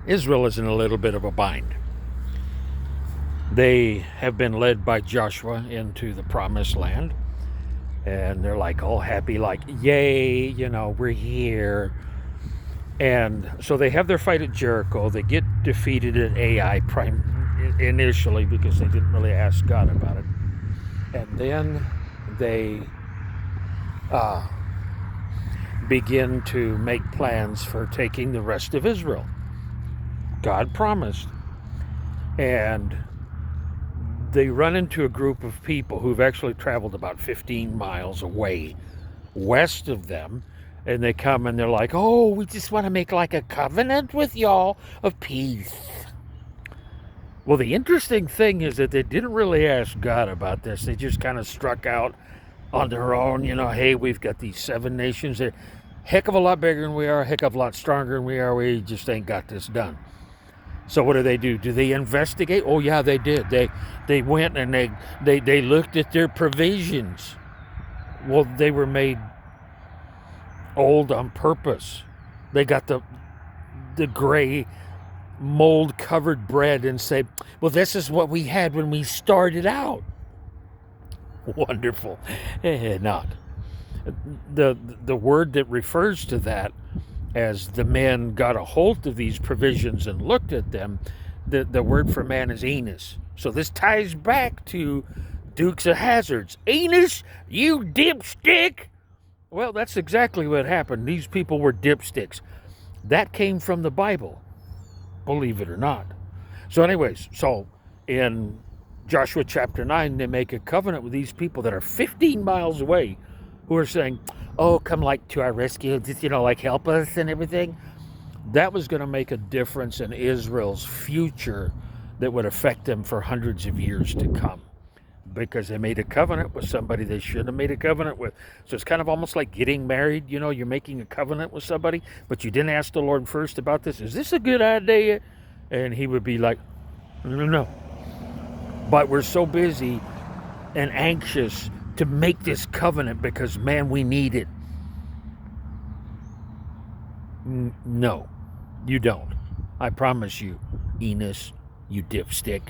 Israel is in a little bit of a bind. They have been led by Joshua into the promised land, and they're like all happy, like, yay, we're here. And so they have their fight at Jericho. They get defeated at Ai initially because they didn't really ask God about it. And then they begin to make plans for taking the rest of Israel. God promised. And they run into a group of people who've actually traveled about 15 miles away west of them. And they come and they're like, oh, we just want to make like a covenant with y'all of peace. Well, the interesting thing is that they didn't really ask God about this. They just kind of struck out on their own. Hey, we've got these 7 nations. They're heck of a lot bigger than we are, a heck of a lot stronger than we are. We just ain't got this done. So what do? Do they investigate? Oh, yeah, they did. They went and they looked at their provisions. Well, they were made old on purpose. They got the gray mold covered bread and say, well, this is what we had when we started out. Wonderful. Not. The word that refers to that, as the men got a hold of these provisions and looked at them, the word for man is Enos. So this ties back to Dukes of Hazzard's. Enos, you dipstick! Well, that's exactly what happened. These people were dipsticks. That came from the Bible, believe it or not. So anyways, in Joshua chapter 9, they make a covenant with these people that are 15 miles away, who are saying, oh, come to our rescue, just, help us and everything. That was going to make a difference in Israel's future that would affect them for hundreds of years to come, because they made a covenant with somebody they shouldn't have made a covenant with. So it's kind of almost like getting married. You're making a covenant with somebody, but you didn't ask the Lord first about this. Is this a good idea? And he would be like, no. But we're so busy and anxious to make this covenant because, man, we need it. No, you don't. I promise you, Enos, you dipstick.